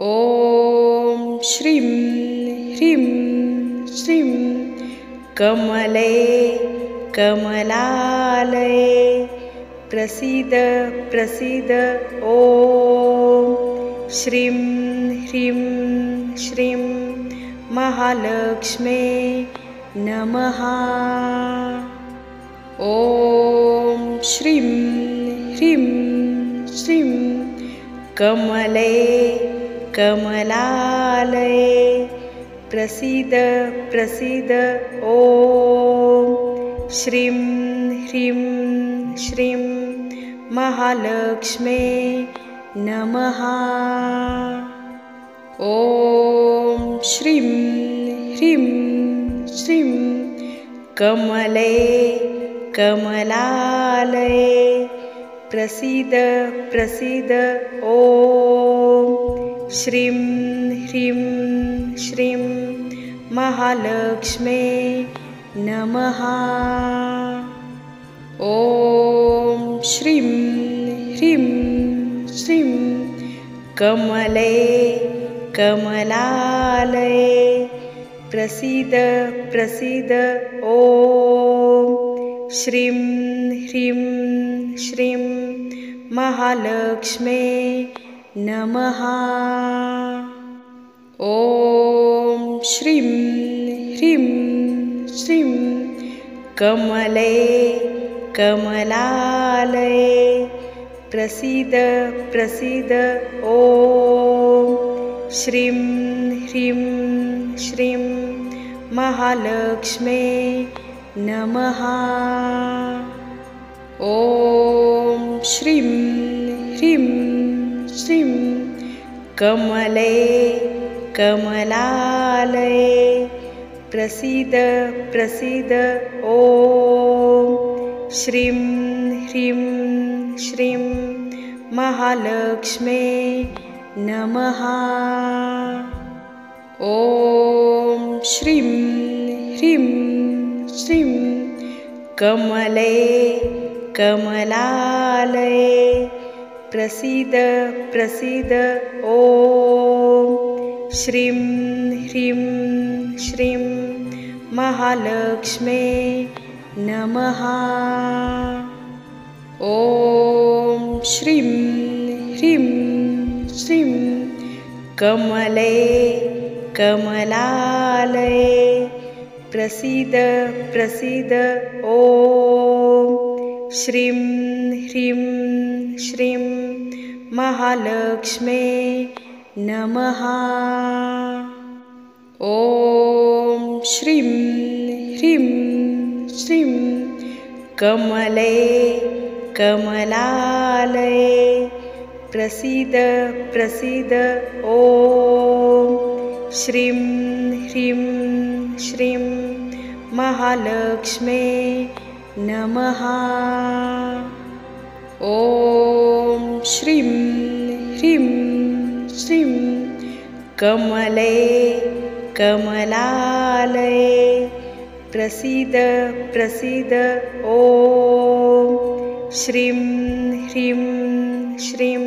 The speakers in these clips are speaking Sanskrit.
ॐ श्रीं ह्रीं श्रीं कमले कमलालये प्रसीद प्रसीद ॐ श्रीं ह्रीं श्रीं महालक्ष्मे नमः। ॐ श्रीं ह्रीं श्रीं कमले कमलालये प्रसीद प्रसीद ॐ श्रीं ह्रीं श्रीं महालक्ष्मे नमः। ॐ श्रीं ह्रीं श्रीं कमले कमलालये प्रसीद प्रसीद ॐ श्रीं ह्रीं श्रीं महालक्ष्मे नमः। ॐ श्रीं ह्रीं श्रीं कमले कमलालये प्रसीद प्रसीद ॐ श्रीं ह्रीं श्रीं महालक्ष्मे नमः। ॐ श्रीं ह्रीं श्रीं कमले कमलालये प्रसीद प्रसीद ॐ श्रीं ह्रीं श्रीं महालक्ष्मे नमः। ॐ श्रीं ह्रीं श्रीं कमले कमलालये प्रसीद प्रसीद ॐ श्रीं ह्रीं श्रीं महालक्ष्मे नमः। ॐ श्रीं ह्रीं श्रीं कमले कमलालये प्रसीद प्रसीद ॐ श्रीं ह्रीं श्रीं महालक्ष्मे नमः। ॐ श्रीं ह्रीं श्रीं कमले कमलालये प्रसीद प्रसीद ॐ श्रीं ह्रीं श्रीं महालक्ष्मे नमः। ॐ श्रीं ह्रीं श्रीं कमले कमलालये प्रसीद प्रसीद ॐ श्रीं ह्रीं श्रीं महालक्ष्मे नमः। ॐ श्रीं ह्रीं श्रीं कमले कमलालये प्रसीद प्रसीद ॐ श्रीं ह्रीं श्रीं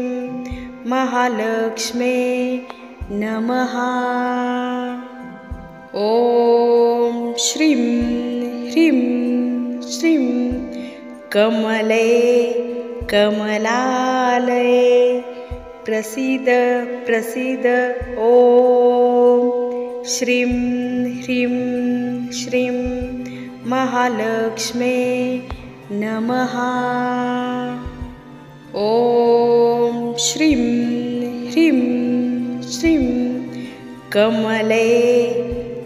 महालक्ष्मे नमः। ॐ श्रीं ह्रीं श्रीं कमले कमलालये प्रसीद प्रसीद ॐ श्रीं ह्रीं श्रीं महालक्ष्मे नमः। ॐ श्रीं ह्रीं श्रीं कमले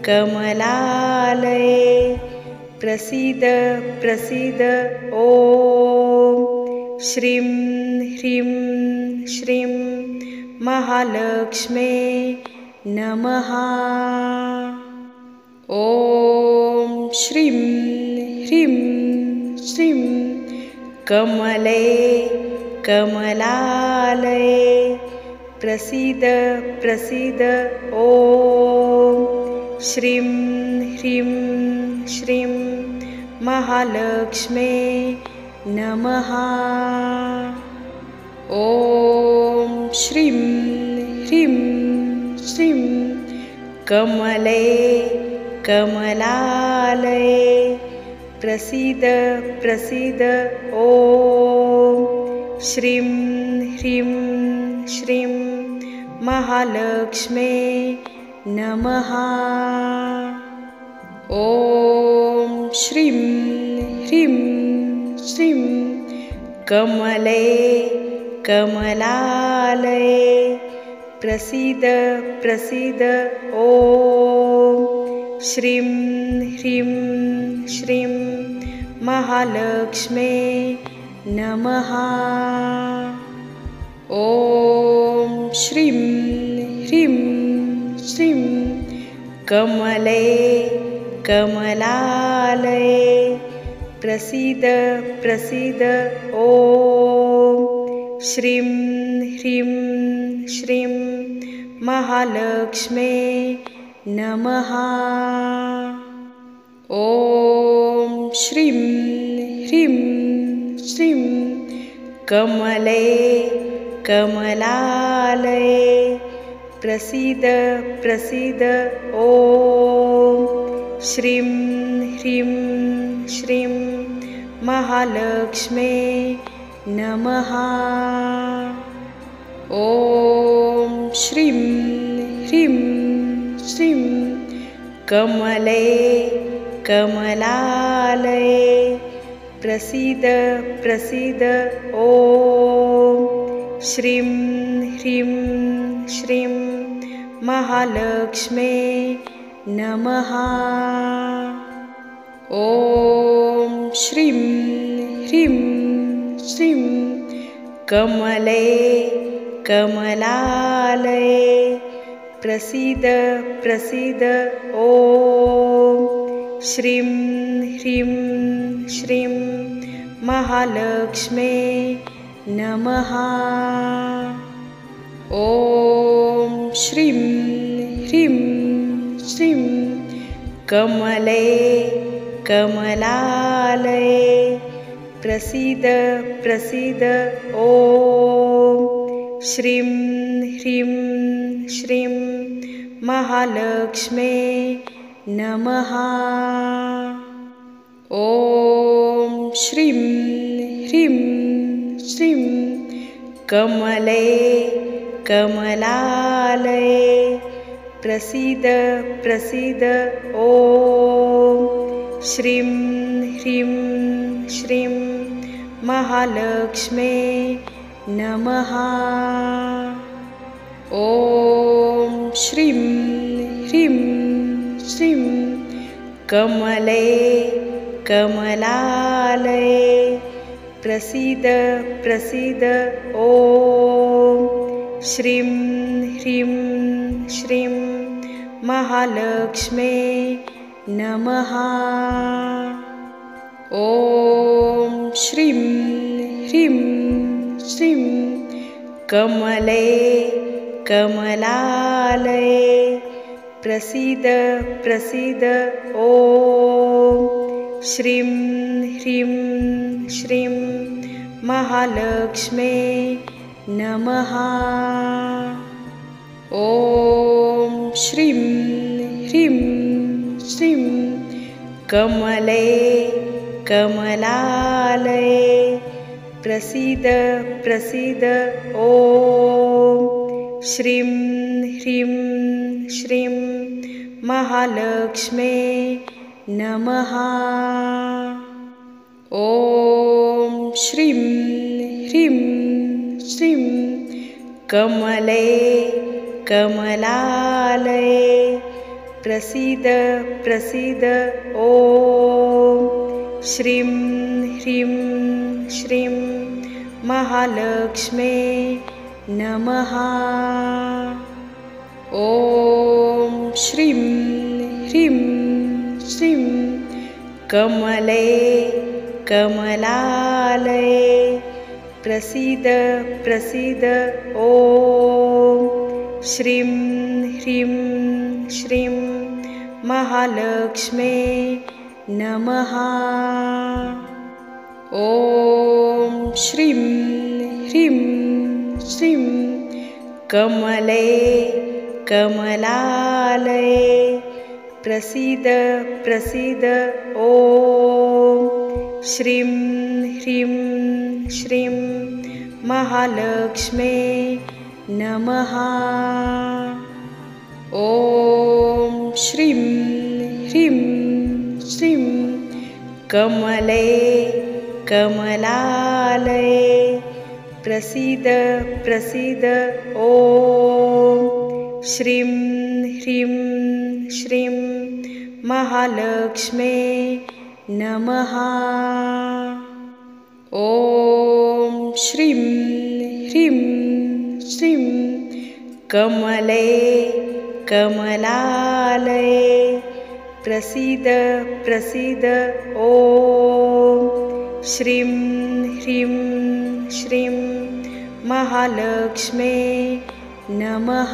कमलालये प्रसीद प्रसीद ॐ श्रीं ह्रीं श्रीं महालक्ष्मे नमः। ॐ श्रीं ह्रीं श्रीं कमले कमलालये प्रसीद प्रसीद ॐ श्रीं ह्रीं श्रीं महालक्ष्मे नमः। ॐ श्रीं ह्रीं श्रीं कमले कमलालये प्रसीद प्रसीद ॐ श्रीं ह्रीं श्रीं महालक्ष्मे नमः। ॐ श्रीं ह्रीं श्रीं कमले कमलालये प्रसीद प्रसीद ॐ श्रीं ह्रीं श्रीं महालक्ष्मे नमः। ॐ श्रीं ह्रीं श्रीं कमले कमलालये प्रसीद प्रसीद ॐ श्रीं ह्रीं श्रीं महालक्ष्मे नमः। ॐ श्रीं ह्रीं श्रीं कमले कमलालये प्रसीद प्रसीद ॐ श्रीं ह्रीं श्रीं महालक्ष्मे नमः। ॐ श्रीं ह्रीं श्रीं कमले कमलालये प्रसीद प्रसीद ॐ श्रीं ह्रीं श्रीं महालक्ष्मे नमः। ॐ श्रीं ह्रीं श्रीं कमले कमलालये प्रसीद प्रसीद ॐ श्रीं ह्रीं श्रीं महालक्ष्मे नमः। ॐ श्रीं ह्रीं श्रीं कमले कमलालये प्रसीद प्रसीद ॐ श्रीं ह्रीं श्रीं महालक्ष्मे नमः। ॐ श्रीं ह्रीं श्रीं कमले कमलालये प्रसीद प्रसीद ॐ श्रीं ह्रीं श्रीं महालक्ष्मे नमः। ॐ श्रीं ह्रीं श्रीं कमले कमलालये प्रसीद प्रसीद ॐ श्रीं ह्रीं श्रीं महालक्ष्मे नमः। ॐ श्रीं ह्रीं श्रीं कमले कमलालये प्रसीद प्रसीद ॐ श्रीं ह्रीं श्रीं महालक्ष्मे नमः। ॐ श्रीं ह्रीं श्रीं कमले कमलालये प्रसीद प्रसीद ॐ श्रीं ह्रीं श्रीं महालक्ष्मे नमः। ॐ श्रीं ह्रीं श्रीं कमले कमलालये प्रसीद प्रसीद ॐ श्रीं ह्रीं श्रीं महालक्ष्मे नमः। ॐ श्रीं ह्रीं श्रीं कमले कमलालये प्रसीद प्रसीद ॐ श्रीं ह्रीं श्रीं महालक्ष्मे नमः। ॐ श्रीं ह्रीं श्रीं कमले कमलालये प्रसीद प्रसीद ॐ श्रीं ह्रीं श्रीं महालक्ष्मे नमः। ॐ श्रीं ह्रीं श्रीं कमले कमलालये प्रसीद प्रसीद ॐ श्रीं ह्रीं श्रीं महालक्ष्मे नमः। ॐ श्रीं ह्रीं श्रीं कमले कमलालये प्रसीद प्रसीद ॐ श्रीं ह्रीं श्रीं महालक्ष्मे नमः।